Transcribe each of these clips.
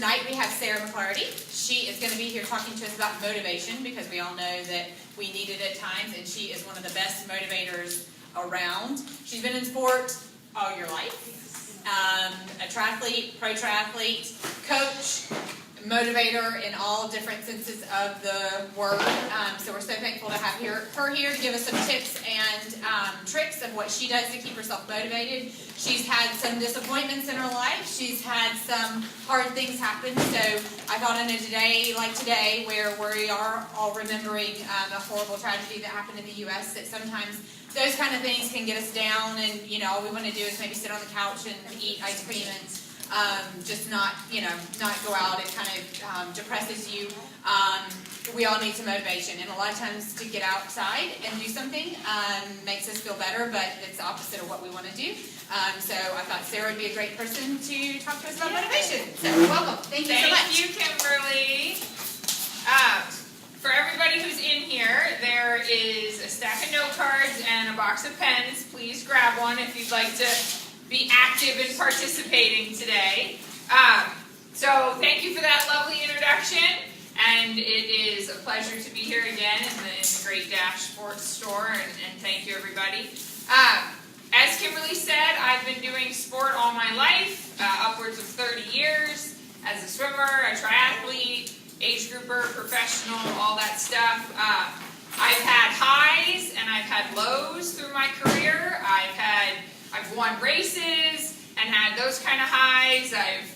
Tonight we have Sara Mclarty. She is going to be here talking to us about motivation because we all know that we need it at times, and she is one of the best motivators around. She's been in sport all your life. A triathlete, pro triathlete, coach, motivator in all different senses of the word. So we're so thankful to have her here to give us some tips and tricks of what she does to keep herself motivated. She's had some disappointments in her life. She's had some hard things happen. So I thought in a day like today, where we are all remembering a horrible tragedy that happened in the U.S., that sometimes those kind of things can get us down, and all we want to do is maybe sit on the couch and eat ice cream and just not go out. It kind of depresses you. We all need some motivation, and a lot of times to get outside and do something makes us feel better, but it's the opposite of what we want to do. So I thought Sara would be a great person to talk to us about motivation. So welcome. Thank you so much. Thank you, Kimberly. For everybody who's in here, there is a stack of note cards and a box of pens. Please grab one if you'd like to be active in participating today. So thank you for that lovely introduction, and it is a pleasure to be here again in the Great Dash Sports Store, and thank you, everybody. As Kimberly said, I've been doing sport all my life, upwards of 30 years, as a swimmer, a triathlete, age grouper, professional, all that stuff. I've had highs and I've had lows through my career. I've won races and had those kind of highs. I've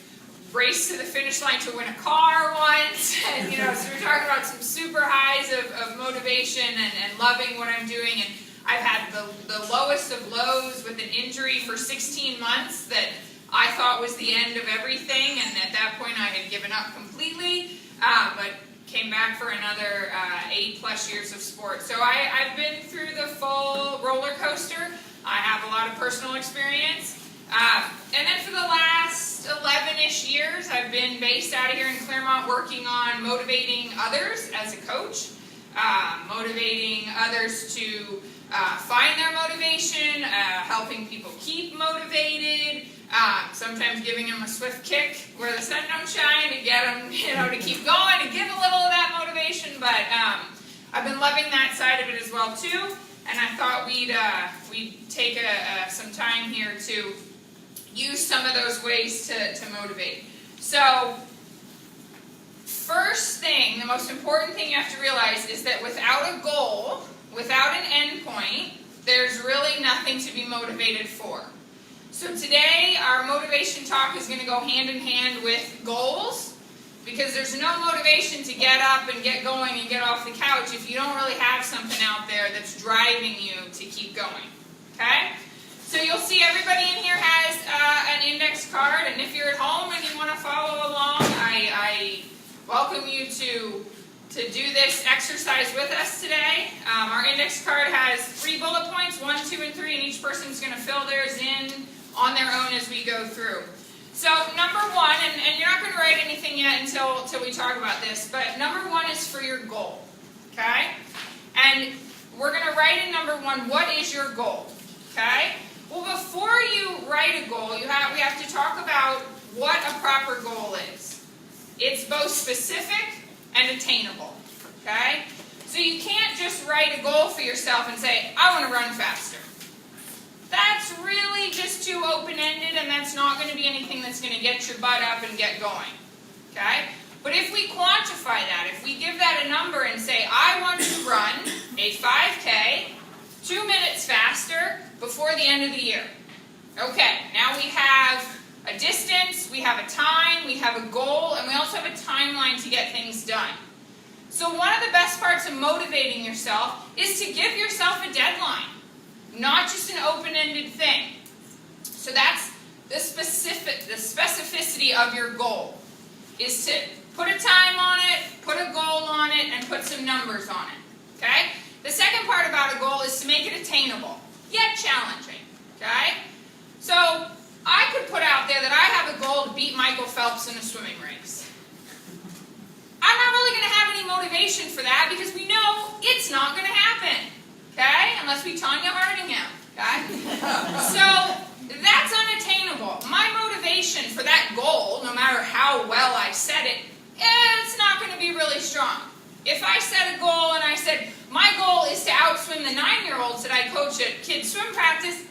raced to the finish line to win a car once. And, so we're talking about some super highs of motivation and loving what I'm doing. And I've had the lowest of lows with an injury for 16 months that I thought was the end of everything. And at that point I had given up completely, but came back for another 8+ years of sport. So I've been through the full roller coaster. I have a lot of personal experience. And then for the last 11-ish years, I've been based out of here in Claremont working on motivating others as a coach, motivating others to find their motivation, helping people keep motivated, sometimes giving them a swift kick where the sun don't shine to get them, to keep going, to give a little of that motivation. But I've been loving that side of it as well too. And I thought we'd take some time here to use some of those ways to motivate. So, first thing, the most important thing you have to realize is that without a goal, without an end point, there's really nothing to be motivated for. So today, our motivation talk is going to go hand in hand with goals, because there's no motivation to get up and get going and get off the couch if you don't really have something out there that's driving you to keep going. Okay? So you'll see everybody in here has an index card, and if you're at home and you want to follow along, I welcome you to do this exercise with us today. Our index card has 3 bullet points, 1, 2, and 3, and each person's going to fill theirs in on their own as we go through. So number 1, and you're not going to write anything yet until we talk about this, but number 1 is for your goal, okay? And we're going to write in number 1, what is your goal, okay? Well, before you write a goal, we have to talk about what a proper goal is. It's both specific and attainable, okay? So you can't just write a goal for yourself and say, I want to run faster. That's really just too open-ended, and that's not going to be anything that's going to get your butt up and get going, okay? But if we quantify that, if we give that a number and say, I want to run a 5K 2 minutes faster before the end of the year. Okay, now we have a distance, we have a time, we have a goal, and we also have a timeline to get things done. So one of the best parts of motivating yourself is to give yourself a deadline. Not just an open-ended thing. So that's the specificity of your goal, is to put a time on it, put a goal on it, and put some numbers on it, okay? The second part about a goal is to make it attainable, yet challenging, okay? So I could put out there that I have a goal to beat Michael Phelps in a swimming race. I'm not really going to have any motivation for that because we know it's not going to happen. Okay? Unless we Tanya Harding him. Okay? So, that's unattainable. My motivation for that goal, no matter how well I set it, it's not going to be really strong. If I set a goal and I said, my goal is to outswim the 9-year-olds that I coach at kids swim practice,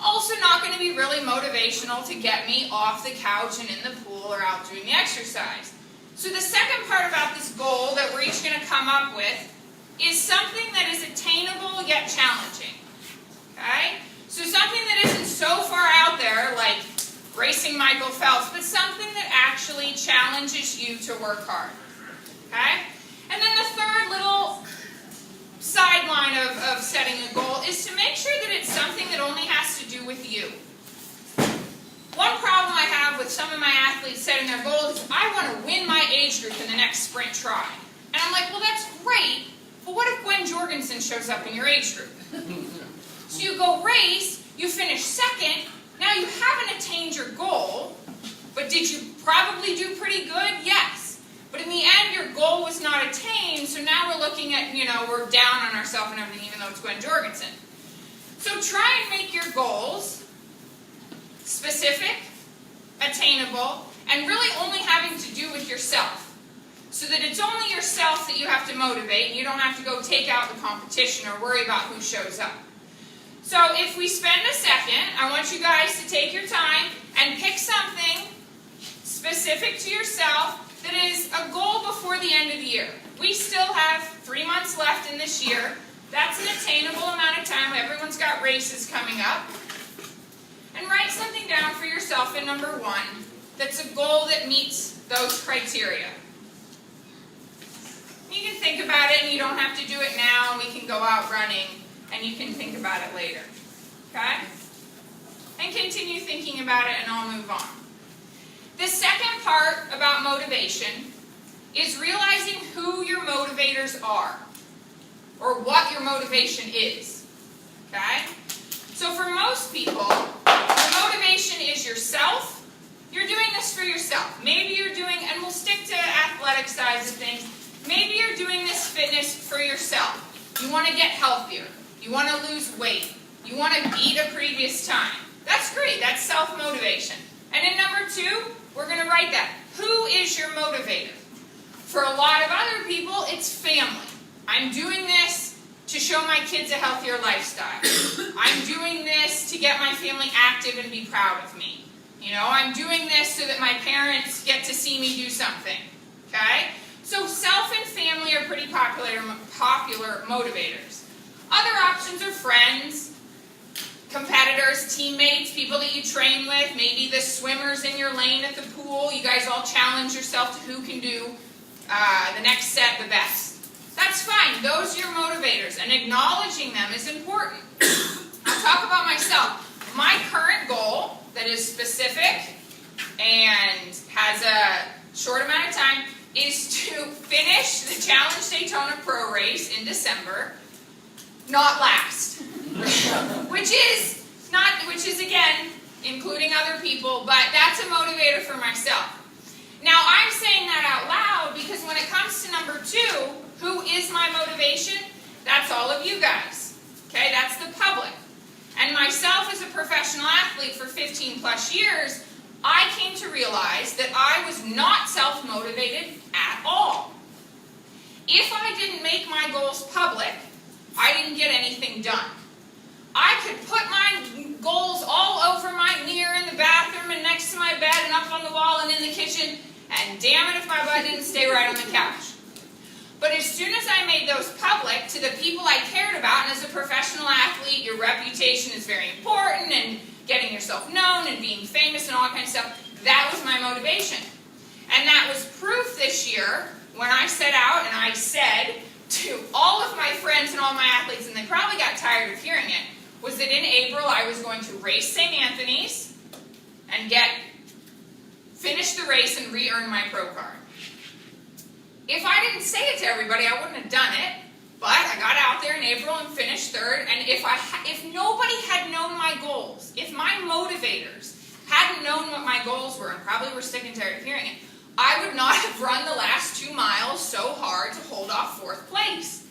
also not going to be really motivational to get me off the couch and in the pool or out doing the exercise. So the second part about this goal that we're each going to come up with is something that is attainable yet challenging. Okay? So something that isn't so far out there like racing Michael Phelps, but something that actually challenges you to work hard. Okay? And then the third little sideline of setting a goal is to make sure that it's something that only has to do with you. One problem I have with some of my athletes setting their goals is, I want to win my age group in the next sprint try. And I'm like, well, that's great, but what if Gwen Jorgensen shows up in your age group? So you go race, you finish second, now you haven't attained your goal, but did you probably do pretty good? Yes. But in the end, your goal was not attained, so now we're looking at, we're down on ourselves and everything, even though it's Gwen Jorgensen. So try and make your goals specific, attainable, and really only having to do with yourself. So that it's only yourself that you have to motivate, and you don't have to go take out the competition or worry about who shows up. So if we spend a second, I want you guys to take your time and pick something specific to yourself that is a goal before the end of the year. We still have 3 months left in this year. That's an attainable amount of time. Everyone's got races coming up. And write something down for yourself in number 1 that's a goal that meets those criteria. You can think about it, and you don't have to do it now, and we can go out running, and you can think about it later. Okay? And continue thinking about it, and I'll move on. The second part about motivation is realizing who your motivators are, or what your motivation is. Okay? So for most people, your motivation is yourself. You're doing this for yourself. Maybe you're doing, and we'll stick to athletic sides of things, maybe you're doing this fitness for yourself. You want to get healthier. You want to lose weight. You want to beat a previous time. That's great. That's self-motivation. And in number 2, we're going to write that. Who is your motivator? For a lot of other people, it's family. I'm doing this to show my kids a healthier lifestyle. I'm doing this to get my family active and be proud of me. I'm doing this so that my parents get to see me do something. Okay? So self and family are pretty popular motivators. Other options are friends, competitors, teammates, people that you train with, maybe the swimmers in your lane at the pool. You guys all challenge yourself to who can do the next set the best. That's fine. Those are your motivators, and acknowledging them is important. I'll talk about myself. My current goal that is specific and has a short amount of time is to finish the Challenge Daytona Pro Race in December, not last. which is again, including other people, but that's a motivator for myself. Now, I'm saying that out loud because when it comes to number 2, who is my motivation? That's all of you guys. Okay, that's the public. And myself as a professional athlete for 15 plus years, I came to realize that I was not self-motivated at all. If I didn't make my goals public, I didn't get anything done. I could put my goals all over my mirror in the bathroom and next to my bed and up on the wall and in the kitchen, and damn it if my butt didn't stay right on the couch. But as soon as I made those public to the people I cared about, and as a professional athlete, your reputation is very important, and getting yourself known and being famous and all that kind of stuff, that was my motivation. And that was proof this year when I set out and I said to all of my friends and all my athletes, and they probably got tired of hearing it, was that in April I was going to race St. Anthony's and finish the race and re-earn my pro card. If I didn't say it to everybody, I wouldn't have done it. But I got out there in April and finished 3rd. And if nobody had known my goals, if my motivators hadn't known what my goals were, and probably were sick and tired of hearing it, I would not have run the last 2 miles so hard to hold off 4th place.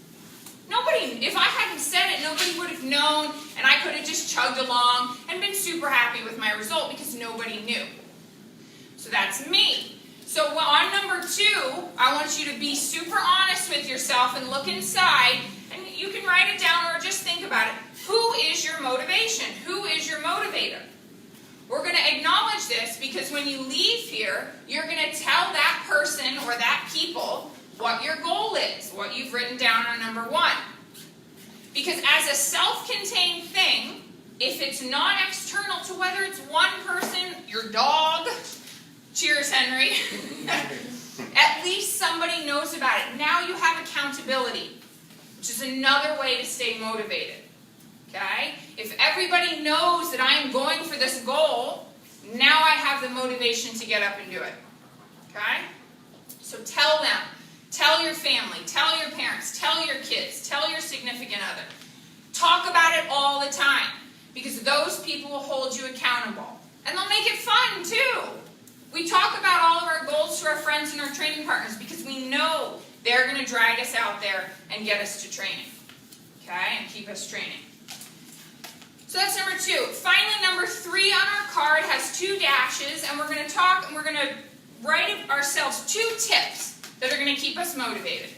If I hadn't said it, nobody would have known, and I could have just chugged along and been super happy with my result because nobody knew. So that's me. So on 2, I want you to be super honest with yourself and look inside, and you can write it down or just think about it. Who is your motivation? Who is your motivator? We're going to acknowledge this because when you leave here, you're going to tell that person or that people what your goal is, what you've written down on number 1. Because as a self-contained thing, if it's not external to whether it's one person, your dog, cheers, Henry, at least somebody knows about it. Now you have accountability, which is another way to stay motivated. Okay? If everybody knows that I am going for this goal, now I have the motivation to get up and do it. Okay? So tell them. Tell your family. Tell your parents. Tell your kids. Tell your significant other. Talk about it all the time, because those people will hold you accountable. And they'll make it fun, too. We talk about all of our goals to our friends and our training partners because we know they're going to drag us out there and get us to training. Okay? And keep us training. So that's number 2. Finally, number 3 on our card has 2 dashes, and we're going to talk and we're going to write ourselves 2 tips that are going to keep us motivated.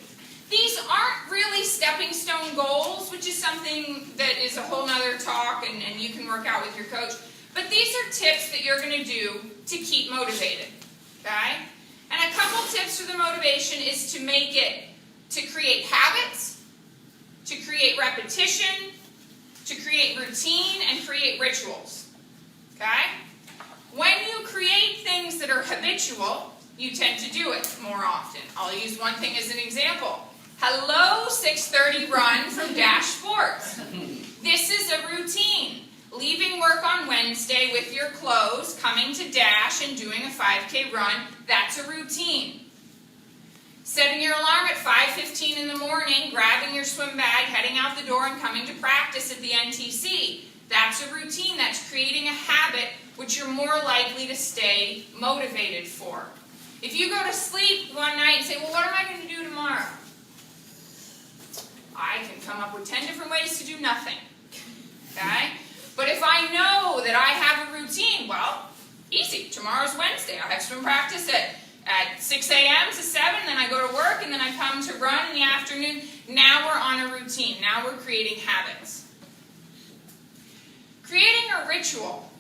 These aren't really stepping stone goals, which is something that is a whole nother talk and you can work out with your coach. But these are tips that you're going to do to keep motivated. Okay? And a couple tips for the motivation is to make it, to create habits, to create repetition, to create routine, and create rituals. Okay? When you create things that are habitual, you tend to do it more often. I'll use one thing as an example. Hello, 6:30 run from Dash Sports. This is a routine. Leaving work on Wednesday with your clothes, coming to Dash and doing a 5K run, that's a routine. Setting your alarm at 5:15 in the morning, grabbing your swim bag, heading out the door, and coming to practice at the NTC. That's a routine. That's creating a habit which you're more likely to stay motivated for. If you go to sleep one night and say, well, what am I going to do tomorrow? I can come up with 10 different ways to do nothing. Okay? But if I know that I have a routine, well, easy. Tomorrow's Wednesday. I have swim practice at 6 a.m. to 7, then I go to work, and then I come to run in the afternoon. Now we're on a routine. Now we're creating habits. Creating a ritual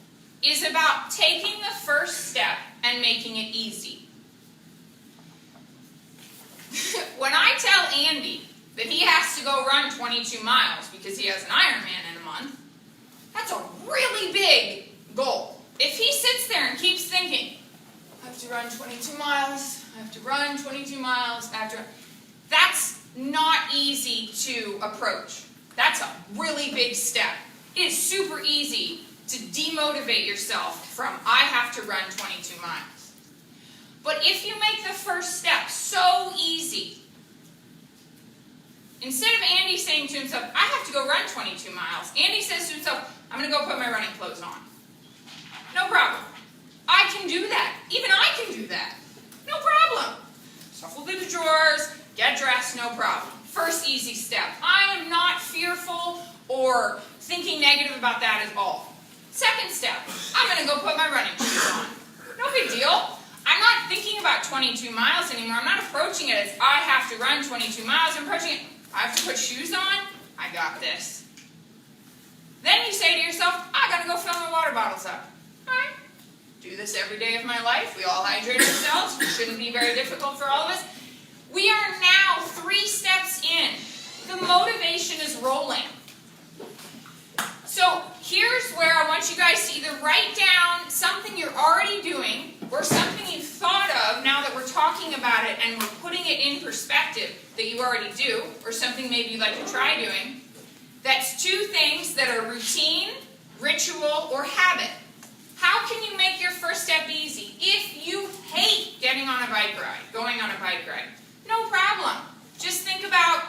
is about taking the first step and making it easy. When I tell Andy that he has to go run 22 miles because he has an Ironman in a month, that's a really big goal. If he sits there and keeps thinking, I have to run 22 miles, I have to run 22 miles, that's not easy to approach. That's a really big step. It is super easy to demotivate yourself from, I have to run 22 miles. But if you make the first step so easy, instead of Andy saying to himself, I have to go run 22 miles, Andy says to himself, I'm going to go put my running clothes on. No problem. I can do that. Even I can do that. No problem. Shuffle through the drawers, get dressed, no problem. First easy step. I am not fearful or thinking negative about that at all. Second step, I'm going to go put my running shoes on. No big deal. I'm not thinking about 22 miles anymore. I'm not approaching it as I have to run 22 miles. I'm approaching it, I have to put shoes on. I got this. Then you say to yourself, I got to go fill my water bottles up. All right. Do this every day of my life. We all hydrate ourselves. It shouldn't be very difficult for all of us. We are now 3 steps in. The motivation is rolling. So here's where I want you guys to either write down something you're already doing or something you've thought of now that we're talking about it and we're putting it in perspective that you already do, or something maybe you'd like to try doing. That's 2 things that are routine, ritual, or habit. How can you make your first step easy? If you hate getting on a bike ride, going on a bike ride, no problem. Just think about,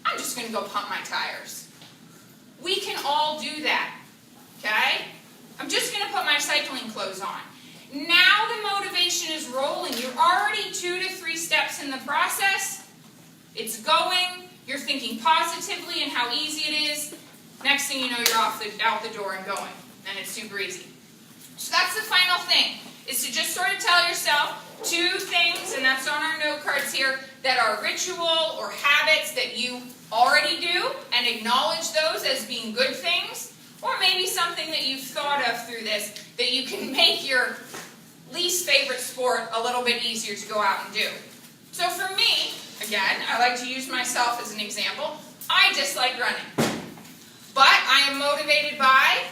I'm just going to go pump my tires. We can all do that, okay? I'm just going to put my cycling clothes on. Now the motivation is rolling. You're already 2 to 3 steps in the process. It's going. You're thinking positively and how easy it is. Next thing you know, you're out the door and going, and it's super easy. So that's the final thing, is to just sort of tell yourself 2 things, and steps on our note cards here that are ritual or habits that you already do, and acknowledge those as being good things, or maybe something that you've thought of through this that you can make your least favorite sport a little bit easier to go out and do. So for me, again, I like to use myself as an example. I dislike running, but I am motivated by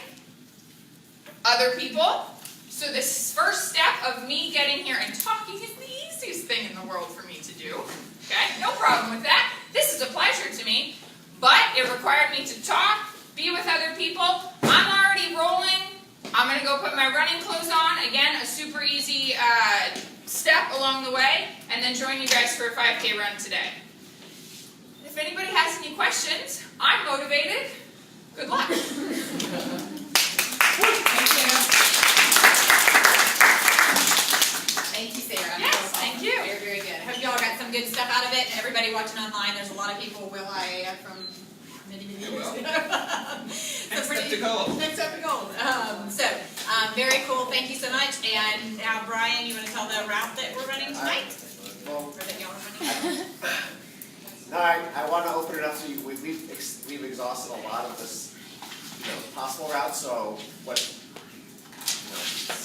other people. So this first step of me getting here and talking is the easiest thing in the world for me to do. Okay, no problem with that. This is a pleasure to me, but it required me to talk, be with other people. I'm already rolling. I'm going to go put my running clothes on. Again, a super easy step along the way, and then join you guys for a 5K run today. If anybody has any questions, I'm motivated. Good luck. Thank you, Sarah. Yes, thank you. Very, very good. I hope y'all got some good stuff out of it. And everybody watching online, there's a lot of people, from many years ago. Next step to gold. Next step to gold. Very cool. Thank you so much. And now, Brian, you want to tell the route that we're running tonight? Or that y'all are running? No, I want to open it up so we've exhausted a lot of this, possible routes. So let's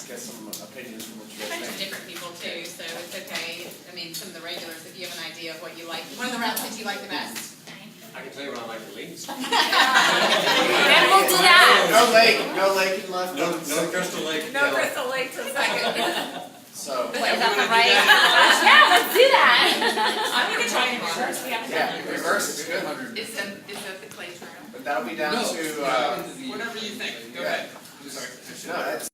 get some opinions from what you A guys bunch of think. different people too, so it's okay. I mean, some of the regulars, if you have an idea of what you like, one of the routes that you like the best. I can tell you what I like the least. And we'll do that. No lake in left. No Crystal Lake. No Crystal Lake till second. So Is that the right? Yeah, let's do that. I'm gonna try and reverse. yeah, reverse is good. Is that the clay trail? But that'll be down to Whatever you think. Go ahead. no, that's